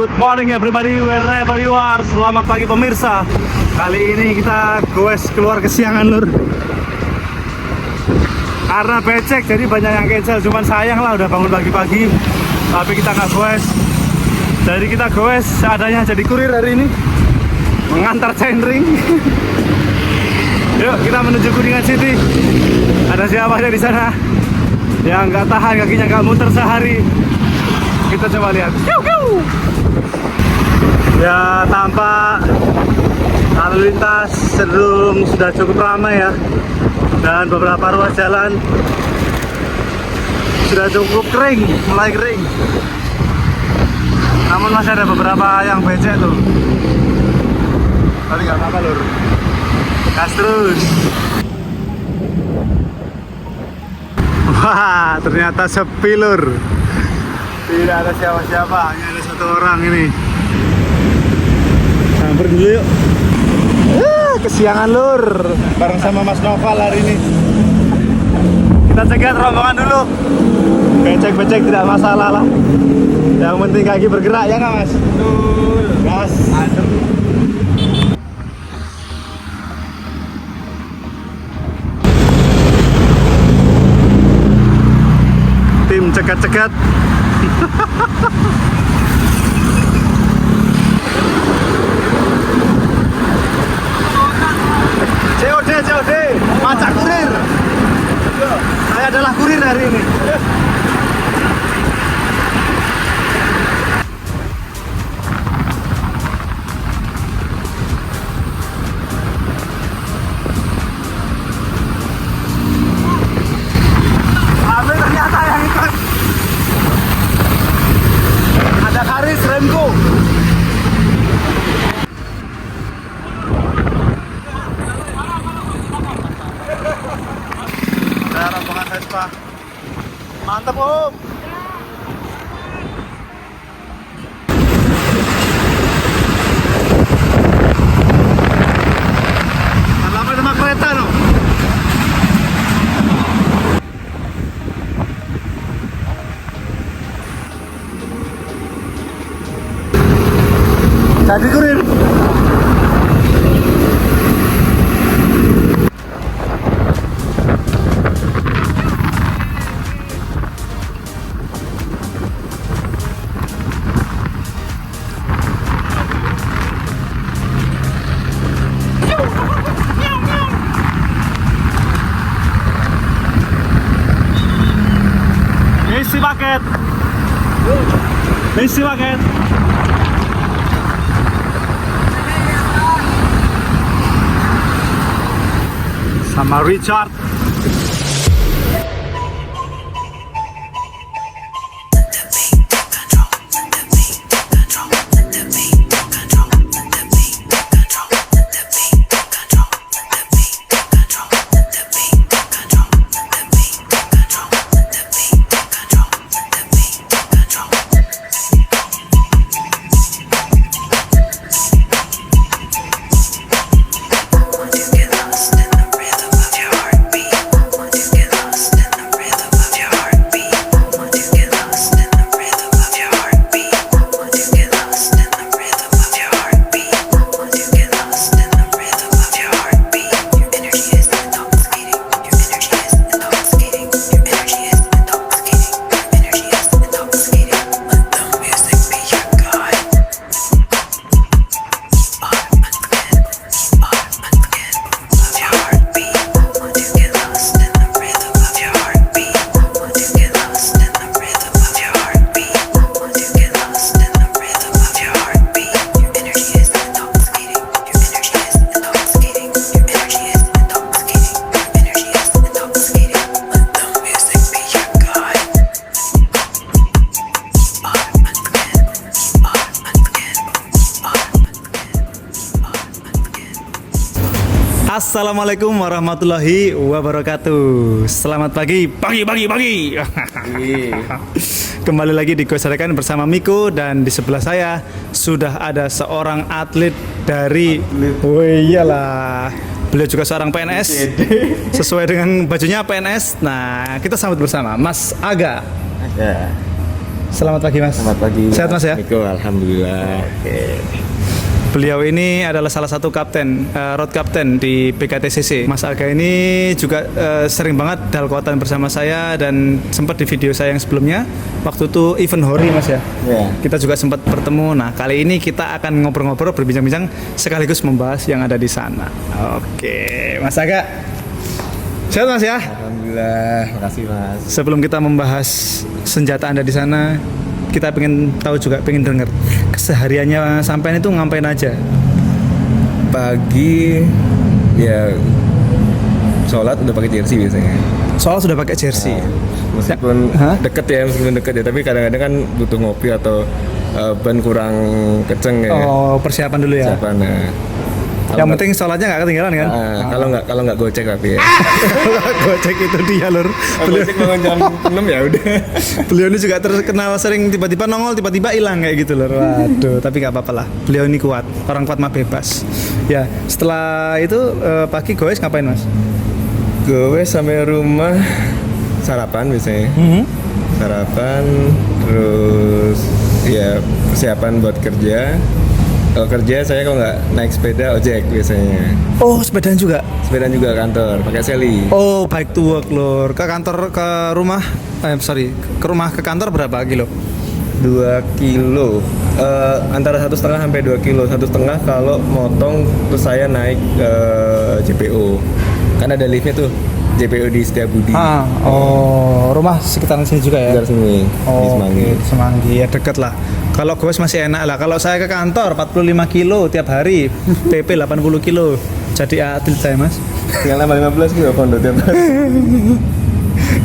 Good morning everybody, wherever you are. Selamat pagi pemirsa. Kali ini kita goes keluar kesiangan lur. Karena becek jadi banyak yang cancel. Cuman sayang lah udah bangun pagi-pagi, tapi kita nggak goes. Jadi kita goes seadanya jadi kurir hari ini, mengantar chainring. Yuk kita menuju Kuningan City. Ada siapa aja di sana yang nggak tahan kakinya nggak muter sehari? Kita coba lihat. Ya, tampak lalu lintas cenderung sudah cukup ramai ya, dan beberapa ruas jalan sudah cukup kering, mulai kering. Namun masih ada beberapa yang becek tuh. Tapi nggak apa-apa lur, gas terus. Wah, ternyata sepi lur. Tidak ada siapa-siapa, hanya ada satu orang ini. Samperin dulu yuk. Kesiangan lur, bareng sama Mas Noval hari ini. Kita cegat rombongan dulu. Becek-becek tidak masalah lah. Yang penting kaki bergerak ya nggak Mas? Betul. Gas. Adem. Tim cegat-cegat. COD, macak kurir. Saya adalah kurir hari ini. Tapi ternyata yang ikut ada Haris Remco. Saya rombongan Vespa. Mantap Om. Apa sama kereta no? Jadi kurir. Misi paket. Sama Richard. Assalamualaikum warahmatullahi wabarakatuh. Selamat pagi. Kembali lagi di Goes Rekan bersama Miko, dan di sebelah saya sudah ada seorang atlet dari oh iyalah. Beliau juga seorang PNS. Sesuai dengan bajunya PNS. Nah, kita sambut bersama Mas Aga. Selamat pagi Mas. Selamat pagi. Sehat Mas ya? Alhamdulillah. Oke. Beliau ini adalah salah satu kapten, road captain di PKTCC. Mas Aga ini juga sering banget dalkotan bersama saya dan sempat di video saya yang sebelumnya. Waktu itu event Hori Mas ya. Ya. Kita juga sempat bertemu. Nah kali ini kita akan ngobrol-ngobrol, berbincang-bincang sekaligus membahas yang ada di sana. Oke, Mas Aga. Sehat Mas ya? Alhamdulillah. Makasih Mas. Sebelum kita membahas senjata Anda di sana, kita pengen tahu juga, pengen dengar kesehariannya sampean itu ngapain aja? Pagi ya sholat udah pakai jersey biasanya. Soal sudah pakai jersey. Meskipun Hah? deket ya, tapi kadang-kadang kan butuh ngopi atau ban kurang kenceng ya. Oh, persiapan dulu ya. Siapa nah. Yang penting sholatnya nggak ketinggalan kan? Kalau nggak gocek tapi ya. Gocek itu dia lur. Beliau, Gocek bangun jam 6 ya udah. beliau ini juga terkenal sering tiba-tiba nongol, tiba-tiba hilang kayak gitu lur. Waduh, tapi nggak apa-apa lah. Beliau ini kuat, orang kuat mah bebas. Ya, setelah itu pagi goes ngapain Mas? Gue sampai rumah sarapan biasanya. Sarapan terus ya persiapan buat kerja. Kalau kerja saya kalau nggak naik sepeda ojek biasanya. Oh, sepedaan juga? Sepedaan juga kantor pakai seli. Oh, bike to work lur. Ke kantor ke rumah, ke rumah ke kantor berapa kilo? 2 kilo. Antara 1,5 sampai 2 kilo. 1,5 kalau motong terus saya naik JPO. Kan ada liftnya tuh. JPO di Setiabudi. Rumah sekitaran sini juga ya? Sekitar sini, di Semanggi. Semanggi, ya deket lah. Kalau gue masih enak lah. Kalau saya ke kantor 45 kilo tiap hari, PP 80 kilo. Jadi atlet saya Mas. Tinggal nambah 15 kilo pondok tiap hari.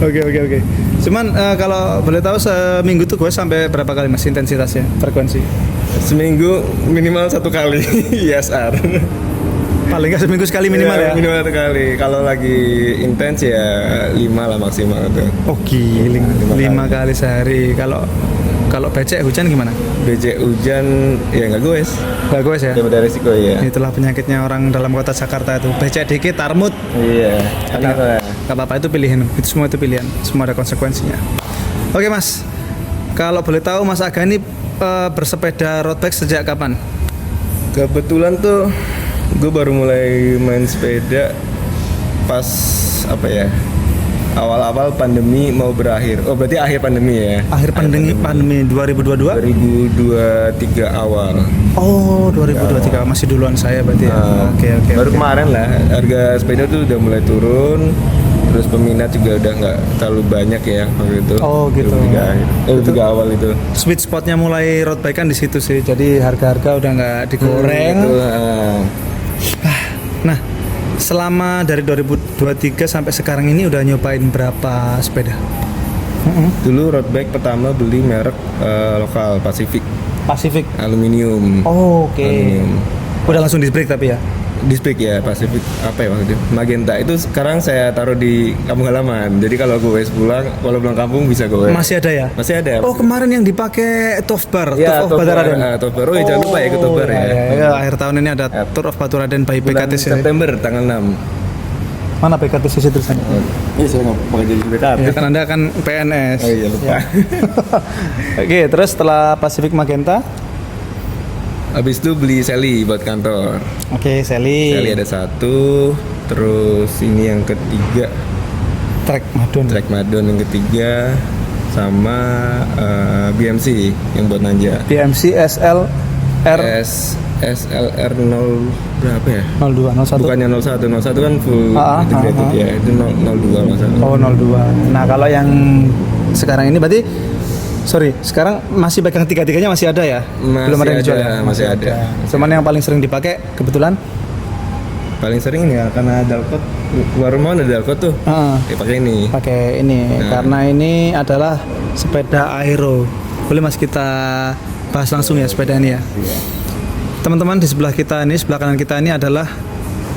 Oke. Cuman kalau boleh tahu seminggu tuh gue sampai berapa kali Mas intensitasnya, frekuensi? Seminggu minimal 1 kali ISR. Paling nggak seminggu sekali minimal ya? Minimal 1 kali. Kalau lagi intens ya 5 lah maksimal tuh. Oh giling, 5 kali sehari. Kalau becek hujan gimana? Becek hujan ya nggak goes. Nggak goes ya? Daripada resiko ya. Itulah penyakitnya orang dalam kota Jakarta itu. Becek dikit, tarmut. Iya. Tapi nggak apa-apa, itu pilihan. Itu semua itu pilihan. Semua ada konsekuensinya. Oke Mas, kalau boleh tahu Mas Aga ini bersepeda road bike sejak kapan? Kebetulan tuh gue baru mulai main sepeda pas awal-awal pandemi mau berakhir. Oh berarti akhir pandemi ya? Akhir pandemi 2022? 2023 awal. Oh 2023 masih duluan saya berarti ya. Oke. Baru kemarin lah harga sepeda tuh udah mulai turun. Terus peminat juga udah nggak terlalu banyak ya waktu itu. Oh gitu. 2023 awal itu. Sweet spotnya mulai road bike kan di situ sih. Jadi harga-harga udah nggak digoreng. Nah, selama dari 2023 sampai sekarang ini udah nyobain berapa sepeda? Dulu road bike pertama beli merek lokal Pacific aluminium. Oh, oke. Aluminium. Udah langsung di break tapi ya? Dispik ya Pacific apa ya waktu itu Magenta itu sekarang saya taruh di kampung halaman. Jadi kalau gue pulang, kalau pulang kampung bisa gue. Masih ada ya? Masih ada. Oh kemarin yang dipakai Tough Bar, Ya, Tour of Baturaden. Tough Bar. Oh ya jangan lupa ya ke Tough Bar ya. Ya, akhir tahun ini ada Tour of Baturaden by Bulan PKTCC. September tanggal 6. Mana PKTCC tulisannya? Iya saya nggak pakai jadi PKT. Ya kan Anda kan PNS. Oh iya lupa. Oke, terus setelah Pacific Magenta, Habis itu beli seli buat kantor. oke, Sally. Seli ada 1. Terus ini yang ketiga Trek Madon. Trek Madon yang ketiga sama BMC yang buat nanja. BMC SLR SLR 0 berapa ya? 02, 01. Bukannya 01 kan full integrated ya. Itu 02 masalah. Oh 02. Nah kalau yang sekarang ini berarti sekarang masih pegang tiga-tiganya masih ada ya? Belum ada yang dijual ya? Masih ada. Cuman yang paling sering dipakai kebetulan? Paling sering ini ya karena Dalcott keluar rumah ada Dalcott tuh. Ya pakai ini. Pakai ini karena ini adalah sepeda aero. Boleh Mas kita bahas langsung ya sepeda ini ya. Teman-teman di sebelah kita ini, sebelah kanan kita ini adalah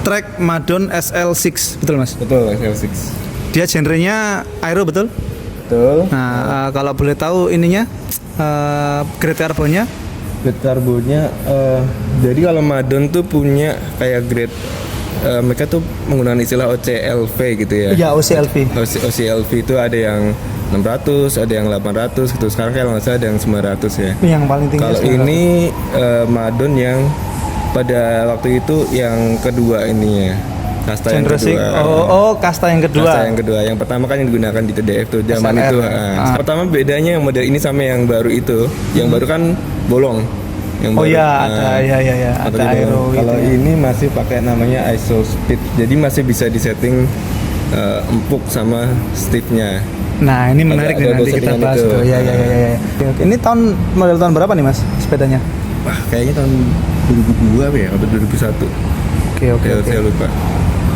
Trek Madon SL6, betul Mas? Betul, SL6. Dia genrenya aero betul? Betul. Nah, kalau boleh tahu ininya grade karbonnya? Grade karbonnya jadi kalau Madon tuh punya kayak grade mereka tuh menggunakan istilah OCLV gitu ya. Iya, OCLV. OCLV itu ada yang 600, ada yang 800 gitu. Sekarang kalau nggak salah ada yang 900 ya. Yang paling tinggi Kalau 900. ini Madon yang pada waktu itu yang kedua ininya. Kasta yang Generasi- kedua. kasta yang kedua. Kasta yang kedua. Yang pertama kan yang digunakan di TDF tuh zaman SLR. itu. Pertama bedanya yang model ini sama yang baru itu. Yang baru kan bolong. Yang Oh baru, iya, ada ada atau dia aero bilang, kalau gitu ya. ini masih pakai namanya ISO speed. Jadi masih bisa disetting empuk sama stiffnya. Nah, ini menarik nih, Ada nanti kita settingan bahas itu. tuh. Ya. Oke. Ini model tahun berapa nih, Mas, sepedanya? Wah, kayaknya tahun 2002 apa ya atau 2001. Oke. Saya lupa.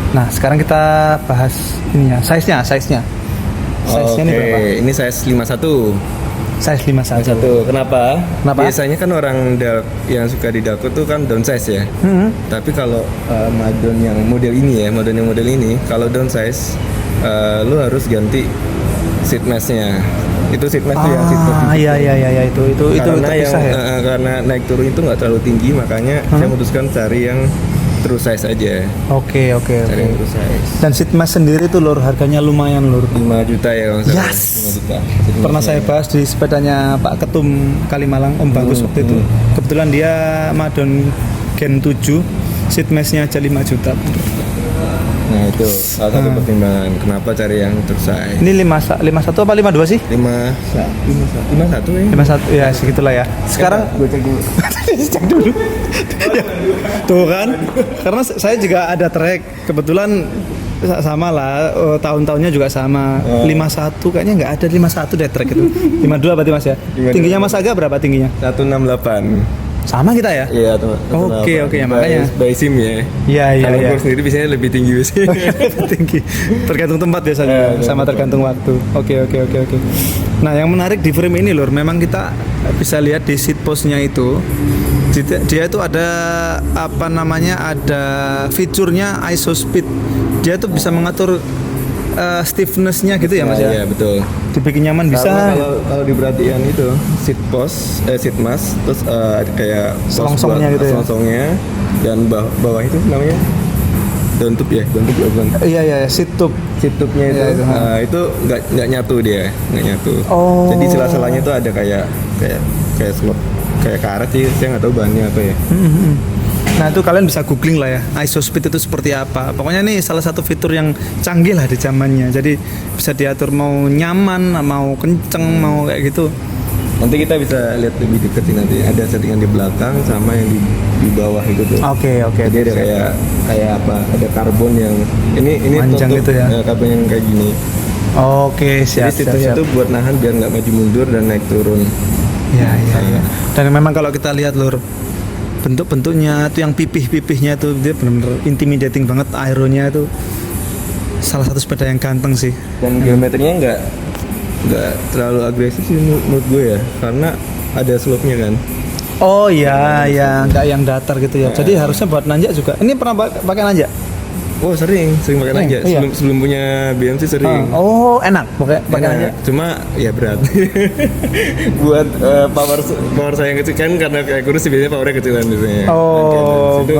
Nah, sekarang kita bahas ininya, size-nya. Size-nya ini berapa? Ini size 51. Size 51. Kenapa? Kenapa? Biasanya kan orang yang suka di Dalco tuh kan downsize ya. Tapi kalau Madon yang model ini kalau downsize lu harus ganti seat mesh-nya. Itu seat mesh tuh yang seat mesh. Iya, itu Karena terpisah ya. karena naik turun itu nggak terlalu tinggi, makanya saya memutuskan cari yang true size aja. Oke. Cari yang true size. Dan seat mesh sendiri tuh Lur, harganya lumayan Lur. 5 juta ya kalau nggak salah. Yes! 5 juta. Pernah saya bahas di sepedanya Pak Ketum Kalimalang, Om Bagus waktu itu. Kebetulan dia Madon Gen 7, seat mesh-nya aja 5 juta. Nah itu salah satu pertimbangan kenapa cari yang true size. Ini 51 apa 52 sih? 51 ya. 51 ya, segitulah ya. Sekarang gue cek dulu. cek dulu. Ya, tuh kan, karena saya juga ada track, kebetulan sama lah, tahun-tahunnya juga sama. 51 kayaknya nggak ada 51 deh track itu. 52 berarti Mas ya. 52. Tingginya Mas Aga berapa tingginya? 168. Sama kita ya? Iya tuh. Oke, ya, makanya. By sim ya. Iya. Kalau gue sendiri biasanya lebih tinggi biasanya. Tinggi. Tergantung tempat biasanya, sama tergantung waktu. Oke. Nah, yang menarik di frame ini Lur, memang kita bisa lihat di seat post-nya itu. Dia itu ada ada fiturnya ISO speed. Dia tuh bisa mengatur stiffness-nya gitu ya Mas ya. Iya betul. Dibikin nyaman bisa. Karena kalau diperhatikan itu seat post, seat mask, terus ada kayak post Selongsongnya buat gitu ya? selongsongnya, dan bawah itu namanya down tube ya bukan. Iya, seat tube. Seat tube-nya itu, Iya, itu. Itu nggak nyatu dia, nggak nyatu. Oh. Jadi sela-selanya itu ada kayak slot, kayak karet sih, saya nggak tahu bahannya apa ya. Nah, itu kalian bisa googling lah ya, ISO speed itu seperti apa. Pokoknya ini salah satu fitur yang canggih lah di zamannya. Jadi bisa diatur mau nyaman, mau kenceng, mau kayak gitu. Nanti kita bisa lihat lebih dekat sih nanti. Ada settingan di belakang sama yang di bawah itu tuh. Oke. Jadi ada kayak apa? Ada karbon yang ini Panjang tutup, gitu ya? Karbon yang kayak gini. Oke, siap. Jadi situsnya tuh buat nahan biar nggak maju mundur dan naik turun. Iya. Dan memang kalau kita lihat Lur, bentuk-bentuknya itu yang pipih-pipihnya tuh dia benar-benar intimidating banget, aeronya itu salah satu sepeda yang ganteng sih. Dan geometrinya nggak terlalu agresif sih menurut gue ya, karena ada slope-nya kan. Oh iya, nggak yang datar gitu ya. Jadi harusnya buat nanjak juga. Ini pernah pakai nanjak? Oh sering pakai nanjak. Iya. Sebelum punya BMC sering. Oh enak pakai nanjak. Cuma ya berat. Buat power saya yang kecil kan, karena kayak kurus sih biasanya powernya kecilan biasanya. Oh, itu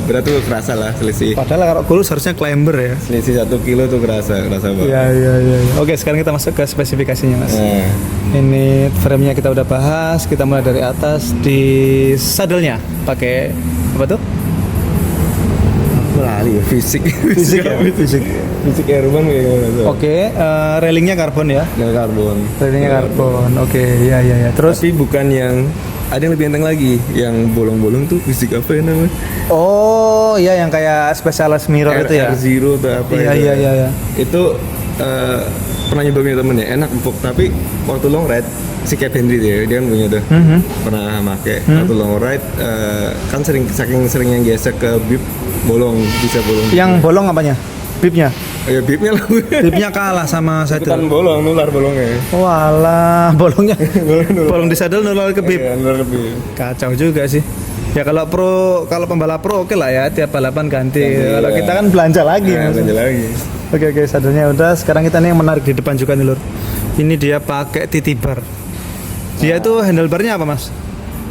berat tuh kerasa lah selisih. Padahal kalau kurus harusnya climber ya. Selisih 1 kilo tuh kerasa banget. Iya. Oke, sekarang kita masuk ke spesifikasinya Mas. Nah, Ini frame-nya kita udah bahas. Kita mulai dari atas. Di saddle-nya pakai apa tuh? lali ya, fisik Airman kayak gimana? Oke, railingnya karbon ya. Nggak karbon. Railingnya karbon. Oke, iya. Terus Tapi bukan yang ada yang lebih enteng lagi, yang bolong-bolong tuh fisik apa ya namanya? oh iya yang kayak specialized mirror itu ya. R0 atau apa Iya. Itu pernah nyoba punya temen ya, enak empuk, tapi waktu long ride si Cap Henry dia kan punya tuh, pernah make waktu long ride, kan saking seringnya gesek ke bib, bisa bolong. Yang bolong apanya? Bibnya? Ya bibnya lah. Bibnya kalah sama saddle. Ikutan bolong, nular bolongnya. Walah, bolongnya. Bolong di saddle nular ke bib. Iya, nular ke bib. Kacau juga sih. Ya kalau pembalap pro oke lah ya, tiap balapan ganti. Kalau iya. kita kan belanja lagi. Nah, belanja lagi. Oke, saddlenya udah. Sekarang kita nih yang menarik di depan juga nih Lur. Ini dia pakai TT bar. Dia itu handlebarnya apa Mas?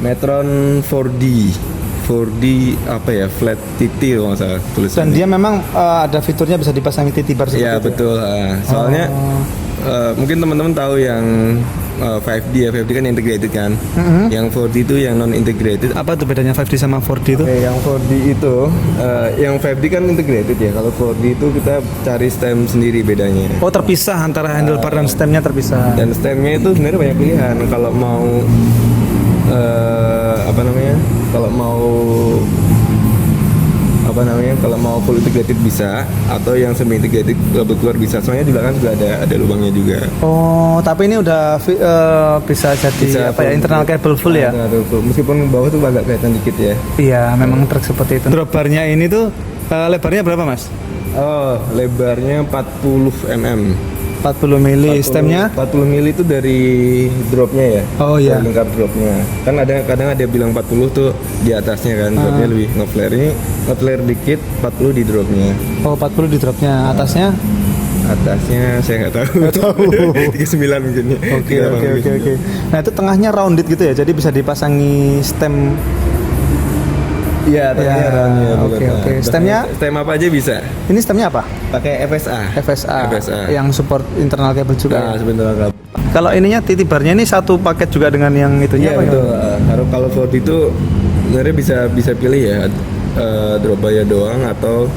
Metron 4D apa ya, flat TT kalau nggak salah tulisannya. Dan dia memang ada fiturnya bisa dipasangi TT bar seperti Iya itu. betul. Soalnya mungkin teman-teman tahu yang 5D ya, 5D kan integrated kan. Yang 4D itu yang non integrated. Apa tuh bedanya 5D sama 4D itu? Oke, yang 4D itu, yang 5D kan integrated ya. Kalau 4D itu kita cari stem sendiri bedanya. Oh, terpisah antara handlebar dan stemnya terpisah. Dan stemnya itu sebenarnya banyak pilihan. Kalau mau kalau mau full integrated bisa, atau yang semi integrated keluar bisa. Soalnya di belakang juga ada lubangnya juga. Oh, tapi ini udah bisa jadi apa ya, internal cable full ya? Meskipun bawah tuh agak kelihatan dikit ya. Iya, memang truk seperti itu. Drop barnya ini tuh lebarnya berapa, Mas? Oh, lebarnya 40 mm. 40 mili. Stemnya 40 mili itu dari dropnya ya. Oh iya. Dari lingkar dropnya. Kan kadang ada bilang 40 tuh di atasnya kan. Dropnya lebih ngeflare. Ini ngeflare dikit, 40 di dropnya. Oh, 40 di dropnya. Atasnya saya nggak tahu. 39 mungkin. Oke. Nah, itu tengahnya rounded gitu ya. Jadi bisa dipasangi stem. Iya, tengahnya roundnya. Oke. Stem apa aja bisa. Ini stemnya apa? Pakai FSA. Yang support internal cable juga. Nah, sebentar. Kalau ininya titi barnya ini satu paket juga dengan yang itunya. Iya, betul. Kalau Ford itu sebenarnya bisa pilih ya, drop bar doang atau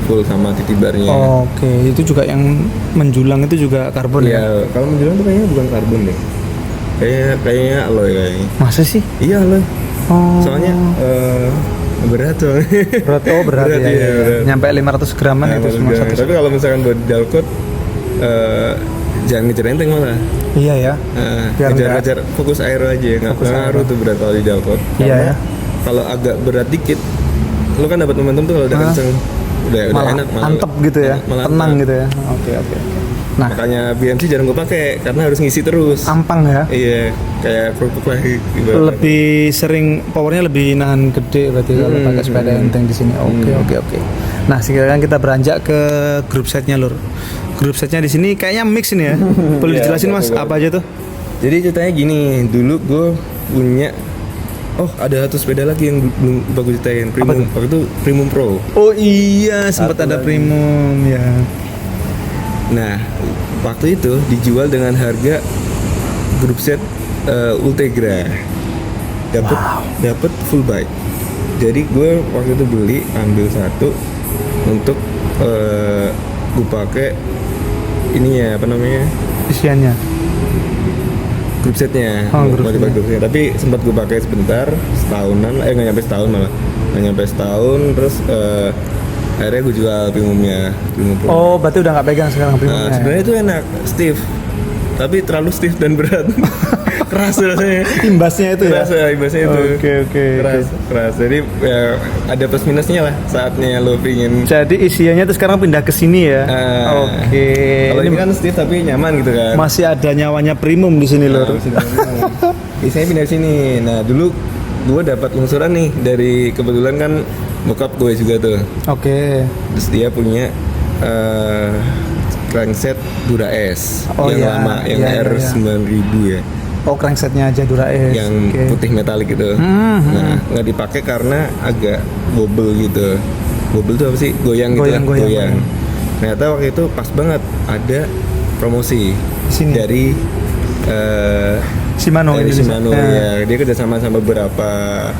full sama titi barnya. Oke, itu juga yang menjulang itu juga karbon ya? Iya, kalau menjulang tuh kayaknya bukan karbon deh. Kayaknya alloy kayaknya. Masa sih? Iya, alloy. Oh. Soalnya berat tuh. berat ya. Berat. Nyampe 500 graman itu semua satu. Tapi kalau misalkan buat dalcode jangan ngejar enteng malah. Iya ya. Biar ngejar fokus aero aja, nggak ngaruh tuh berat kalau di dalcode. Iya ya. Kalau agak berat dikit, lu kan dapat momentum tuh kalau udah kenceng, udah enak, malah antep gitu ya, tenang gitu ya. Oke. Nah, makanya BMC jarang gue pakai karena harus ngisi terus. Ampang ya. Iya, kayak kerupuk lah. Lebih sering powernya lebih nahan gede berarti kalau pakai sepeda enteng di sini. Oke. Nah, sekarang kita beranjak ke grup setnya, Lur. Grup setnya di sini kayaknya mix ini ya. Boleh dijelasin Mas apa aja tuh? Jadi ceritanya gini, dulu gue punya ada satu sepeda lagi yang belum bagus ceritain, Primum. Waktu itu Primum Pro. Oh iya, sempat ada Primum ya. Nah, waktu itu dijual dengan harga grup set Ultegra. Dapat full bike. Jadi gue waktu itu ambil satu untuk gue pakai ininya isiannya. Grup setnya, grup setnya. Tapi sempat gue pakai sebentar, setahunan, nggak nyampe setahun malah, nggak nyampe setahun. Terus akhirnya gue jual Primumnya. Oh, berarti udah nggak pegang sekarang Primumnya. Sebenarnya itu enak, stiff, tapi terlalu stiff dan berat. Keras rasanya. Imbasnya itu ya. Imbasnya itu. Oke. Keras. Jadi ya, ada plus minusnya lah saatnya lo pingin. Jadi isiannya tuh sekarang pindah ke sini ya. Oke. Kalau ini kan stiff tapi nyaman gitu kan. Masih ada nyawanya Primum di sini Lur. Isinya pindah ke sini. Nah, dulu gue dapat lungsuran nih dari, kebetulan kan bokap gue juga tuh. Oke. Terus dia punya crankset Dura S yang lama, yang R9000 ya. Oh, cranksetnya aja Dura S. Yang putih metalik gitu. Nah, nggak dipakai karena agak bobel gitu. Bobel tuh apa sih? Goyang. Ternyata waktu itu pas banget ada promosi sini dari Shimano. Ya. Dia kerjasama sama beberapa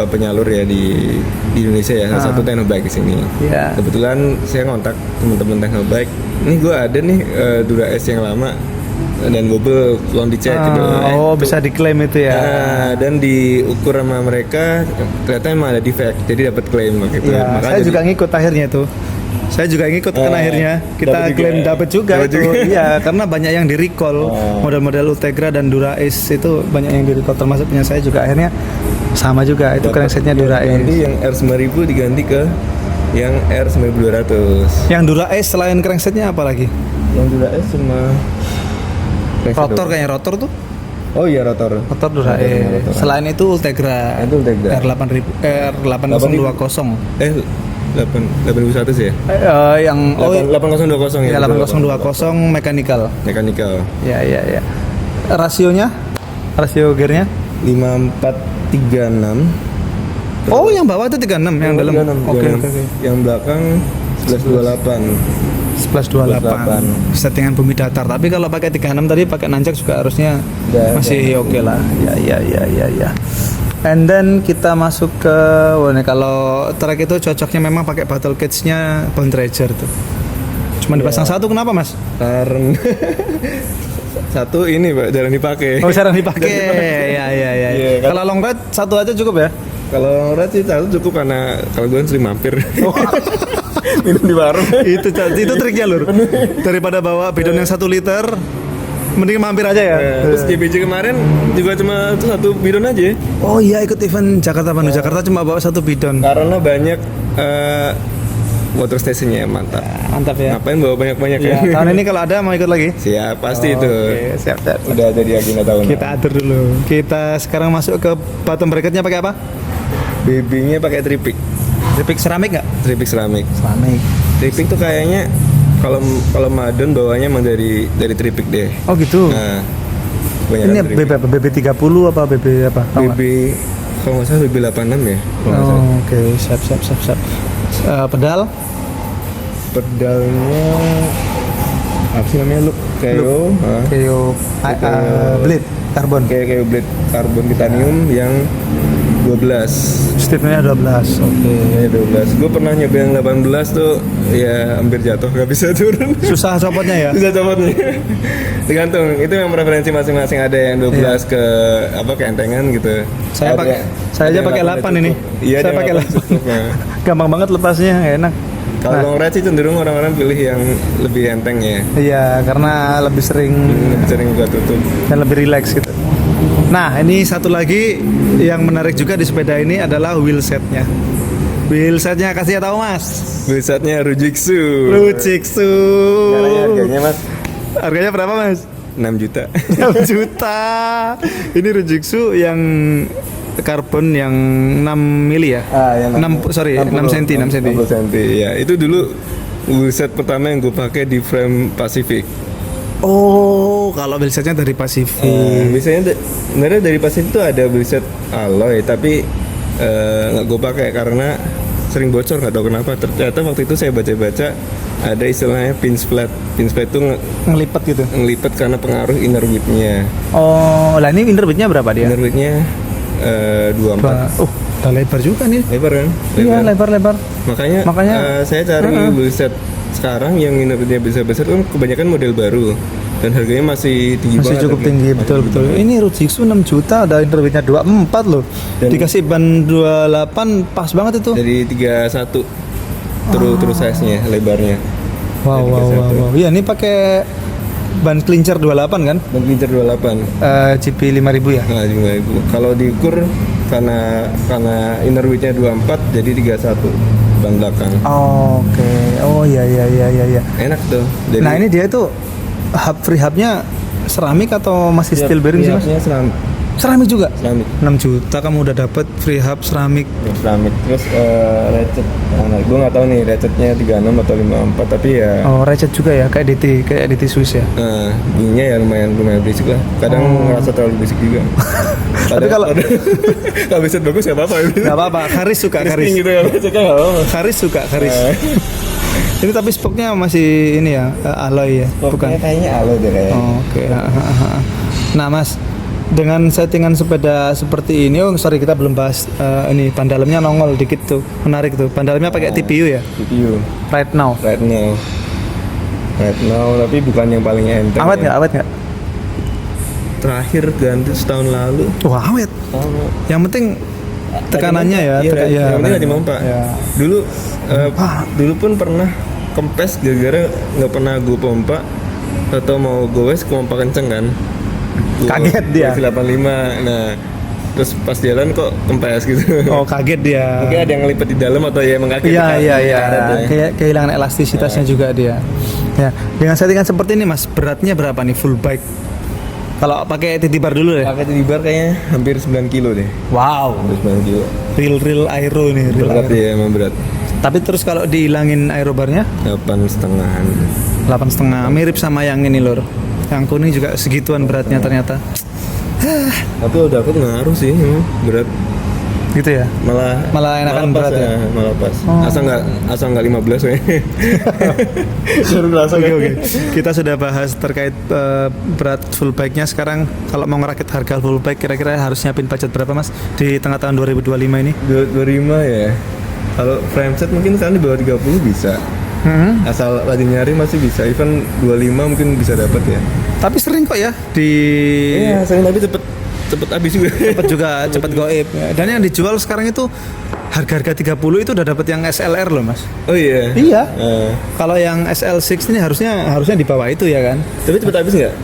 penyalur ya di Indonesia ya. Salah satu Technobike di sini. Yeah. Kebetulan saya ngontak teman-teman Technobike. Ini gue ada nih Dura S yang lama dan bobel, tolong dicek gitu. Bisa diklaim itu ya. Dan diukur sama mereka ternyata emang ada defect, jadi dapat klaim gitu. Ya, saya juga ngikut akhirnya tuh. Saya juga ngikut kan akhirnya kita klaim dapat juga itu. Iya, karena banyak yang di recall. Model-model Ultegra dan Dura S itu banyak yang di recall, termasuk punya saya juga akhirnya sama juga itu cranksetnya Dura S. Jadi yang R9000 diganti ke yang R9200. Yang Dura S selain cranksetnya apa lagi? Yang Dura S cuma rotor, kayaknya rotor tuh. Oh iya, rotor Dura S. Selain itu Ultegra. Itu Ultegra. R8020. 8001 sih ya? Yang 8020 ya. 8020 mechanical. Ya. Rasio gearnya 5436. Oh, yang bawah itu 36, yang dalam. Oke. Yang belakang 1128. 1128 settingan bumi datar. Tapi kalau pakai 36 tadi pakai nanjak juga harusnya masih oke lah. Ya. And then kita masuk ke kalau track itu cocoknya memang pakai battle cage-nya Bone Treasure tuh. Cuma dipasang satu, kenapa Mas? Karena satu ini Pak, jarang dipakai. Oh, jarang dipakai. Ya. Iya, kan? Kalau long ride satu aja cukup ya? Kalau long ride sih satu cukup, karena kalau gue sering mampir. Minum di warung. itu triknya lur. Daripada bawa bidon yang 1 liter, mending mampir aja ya. Terus JBJ kemarin juga cuma satu bidon aja. Oh iya, ikut event Jakarta Bandung Jakarta cuma bawa 1 bidon. Karena banyak water stationnya, mantap. Mantap ya. Ngapain bawa banyak-banyak Ya, ya? tahun ini kalau ada mau ikut lagi? Siap, pasti itu. Oke, siap. Udah jadi agenda tahun. Kita atur dulu. Kita sekarang masuk ke bottom bracketnya pakai apa? BB-nya pakai tripik. Tripik seramik nggak? Tripik seramik. Seramik. Tripik tuh kayaknya kalau Madon bawanya emang dari tripik deh. Oh gitu. Nah, Ini BB apa? BB 30 apa BB apa? Tahu nggak? BB kalau nggak salah BB 86 ya. Kalau nggak salah. Oh, oke, siap. Pedal? Pedalnya apa sih namanya, look Keo, Blade karbon. kayak blade karbon titanium yang 12. Stiffnya 12. Oke. Ya 12. Gue pernah nyoba yang 18 tuh ya hampir jatuh, nggak bisa turun. Susah copotnya ya? Bisa copotnya. Tergantung, itu yang preferensi masing-masing, ada yang 12 ke apa keentengan gitu. Saya aja pakai 8 ini. Iya, saya pakai 8. Gampang banget lepasnya, enak. Kalau long ride sih cenderung orang-orang pilih yang lebih enteng ya. Iya, karena lebih sering Lebih sering buka tutup. dan lebih rileks gitu. Nah, ini satu lagi yang menarik juga di sepeda ini adalah wheel setnya. Wheel setnya kasih tahu Mas. Wheelsetnya Rujitsu. Rujitsu. Harganya Mas Harganya berapa Mas? 6 juta. 6 juta. Ini Rujitsu yang karbon yang 6 mili ya? Yang 6 cm, 6 cm. 60 cm. Ya, itu dulu wheelset pertama yang gue pakai di frame Pacific. Oh, kalau wheelsetnya dari Pacific. Biasanya sebenarnya dari Pacific itu ada wheelset alloy, tapi nggak gue pakai karena sering bocor, nggak tahu kenapa. Ternyata waktu itu saya baca-baca ada istilahnya pin splat. Pin splat itu Ngelipat gitu. ngelipet karena pengaruh inner width-nya. Oh, lah ini inner width-nya berapa dia? Inner width-nya 24. Oh, udah lebar juga nih. Lebar kan? Iya, lebar. Makanya saya cari wheelset sekarang yang inner width-nya besar-besar kan kebanyakan model baru dan harganya masih tinggi Masih banget. cukup tinggi, betul. Ini Rujitsu 6 juta, ada inner width-nya 24 loh. Dan- Dikasih ban 28 pas banget itu. Dari 31 terus size-nya, lebarnya. Wow. Iya, ini pakai ban clincher 28 kan? Dan pincer 28. GP 5000 ya? Nah, 5.000. Kalau diukur karena inner width-nya 24 jadi 31 ban belakang. Oh, oke. Oh iya. Enak tuh. Jadi Nah, ini dia itu free hub-nya seramik atau masih steel bearing sih Mas? Seramik. Seramik juga? Seramik. 6 juta kamu udah dapet free hub seramik. Seramik. Terus ratchet. Nah, gue nggak tahu nih ratchetnya 36 atau 54, tapi ya Oh, ratchet juga ya, kayak DT Swiss ya. bunyinya ya lumayan berisik lah. Kadang ngerasa terlalu berisik juga. Tapi kalau Kalau bisa bagus ya apa-apa. nggak apa-apa, Karis suka Karis. Gitu ya, ratchetnya nggak apa-apa. Karis suka Karis. Ini tapi spoknya masih ini ya, alloy ya, bukan? Kayaknya alloy deh kayaknya. Oh, oke. Nah Mas, dengan settingan sepeda seperti ini, sorry kita belum bahas ini ban dalamnya nongol dikit tuh, menarik tuh. Ban dalamnya pakai TPU ya, CPU. right now. Right now, tapi bukan yang paling enteng. Awet ya. nggak? Terakhir ganti setahun lalu. Wah awet. Yang penting tekanannya ya. Iya, yang penting lagi pompa. Ya. Dulu pun pernah kempes gara-gara nggak pernah gue pompa atau mau goes pompa kenceng kan. Kaget dia. 85. Nah, terus pas jalan kok kempes gitu. Oh kaget dia. Mungkin ada yang ngelipet di dalam atau ya emang kaget. Iya. Karet ya. Kayak kehilangan elastisitasnya juga dia. Ya, dengan settingan seperti ini Mas, beratnya berapa nih full bike? Kalau pakai TT bar dulu deh. Pakai di bar kayaknya hampir 9 kilo deh. Wow. Hampir 9 kilo. Real aero nih, real Berat aero. ya, emang berat. Tapi terus kalau dihilangin aerobarnya 8,5-an. 8,5, mirip sama yang ini lor. Yang kuning juga segituan beratnya ternyata. Tapi udah aku ngaruh sih, emang berat. Gitu ya. Malah enakan berat ya? Malah pas. Oh. Asal nggak 15 ya. Oke. Kita sudah bahas terkait berat full bike-nya. Sekarang kalau mau ngerakit harga full bike kira-kira harus nyiapin budget berapa Mas di tengah tahun 2025 ini? 25 ya. Kalau frameset mungkin sekarang di bawah 30 bisa. Asal rajin nyari masih bisa. Even 25 mungkin bisa dapat ya. Tapi sering kok ya di Iya, sering tapi cepet habis juga. cepet goib. Dan yang dijual sekarang itu harga 30 itu udah dapat yang SLR loh Mas. Oh iya. Iya. Kalau yang SL6 ini harusnya di bawah itu ya kan. Tapi cepet habis nggak?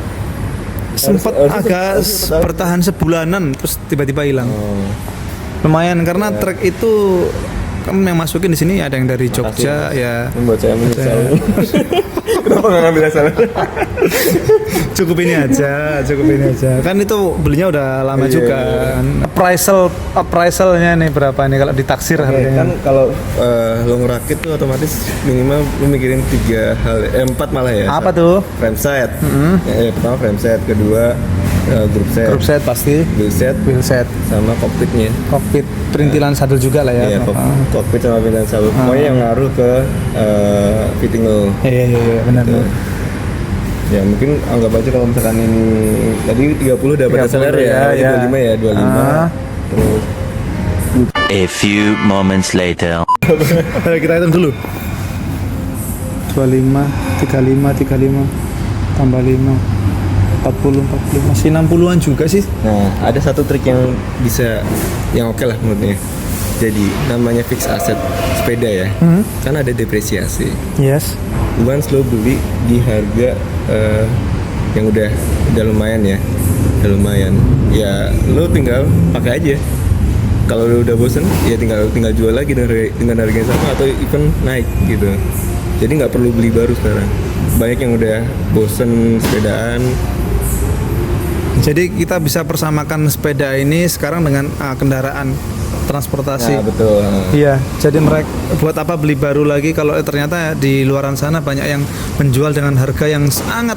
Sempat agak cepet bertahan sebulanan terus tiba-tiba hilang. Oh. Lumayan karena truk itu kan yang masukin di sini ada yang dari Jogja ya. Membuat saya menyesal. Kenapa nggak ngambil asal? Cukup ini aja. Kan itu belinya udah lama Iya. juga. Kan. Appraisalnya nih berapa nih kalau ditaksir harganya? Kan kalau lo ngerakit tuh otomatis minimal lo mikirin 4 malah ya. Apa tuh? Frameset. Pertama frameset, kedua group set, pasti. wheel set, sama cockpitnya. Kokpit perintilan sadel juga lah ya. Iya, cockpit sama pilihan sabuk. Pokoknya yang ngaruh ke fitting lo. Iya benar. Ya mungkin anggap aja kalau misalkan ini tadi 30 dapat 30 SLR ya, ya. 25 ya, 25. Terus A few moments later. Ayo kita hitung dulu. 25, 35 tambah 5 40 masih 60-an juga sih. nah, ada satu trik yang bisa yang oke lah menurutnya. Jadi namanya fix asset sepeda ya. Kan ada depresiasi. Yes. Once lo beli di harga yang udah lumayan ya. Udah lumayan. Ya lo tinggal pakai aja. Kalau lo udah bosen ya tinggal jual lagi dengan harga yang sama atau even naik gitu. Jadi nggak perlu beli baru sekarang. Banyak yang udah bosen sepedaan. Jadi kita bisa persamakan sepeda ini sekarang dengan kendaraan transportasi. Nah, betul. Iya, jadi mereka buat apa beli baru lagi kalau ternyata di luaran sana banyak yang menjual dengan harga yang sangat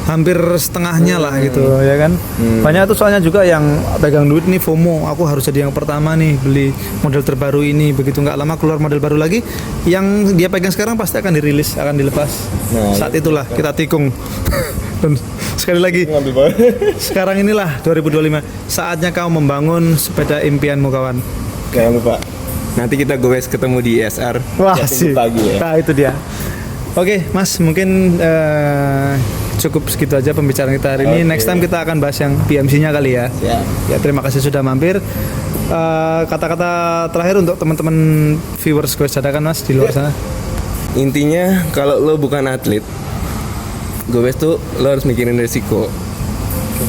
hampir setengahnya lah gitu ya kan. Banyak tuh soalnya juga yang pegang duit nih FOMO, aku harus jadi yang pertama nih beli model terbaru ini, begitu nggak lama keluar model baru lagi yang dia pegang sekarang pasti akan dirilis, akan dilepas. Saat itulah kita tikung. Dan sekali lagi sekarang inilah 2025 saatnya kau membangun sepeda impianmu kawan. Jangan lupa nanti kita goes ketemu di ISR. Wah sih sih. pagi ya. Nah itu dia. Oke Mas, mungkin cukup segitu aja pembicaraan kita hari ini. Next time kita akan bahas yang PMC-nya kali ya. Siap. Ya terima kasih sudah mampir. Kata-kata terakhir untuk teman-teman viewers Goes Dadakan Mas di luar sana. Intinya kalau lo bukan atlet, goes tuh lo harus mikirin resiko.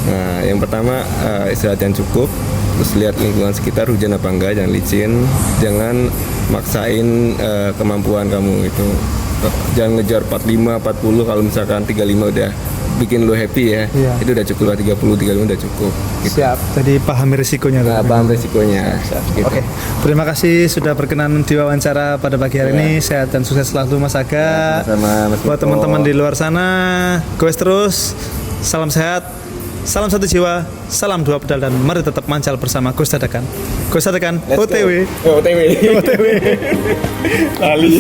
Nah, yang pertama istirahat yang cukup, terus lihat lingkungan sekitar hujan apa enggak, jangan licin, jangan maksain kemampuan kamu itu. Jangan ngejar 45, 40 kalau misalkan 35 udah bikin lo happy ya. Iya. Itu udah cukup lah, 35 udah cukup. Gitu. Siap. Jadi pahami risikonya. Nah, paham resikonya. Gitu. Oke. Terima kasih sudah berkenan diwawancara pada pagi hari ini. Sehat dan sukses selalu Mas Aga. Sama Mas Buat Miko. teman-teman di luar sana, goes terus. Salam sehat. Salam satu jiwa. Salam dua pedal dan mari tetap mancal bersama Goes Dadakan. Goes Dadakan. Let's go. OTW. OTW. OTW. Lali.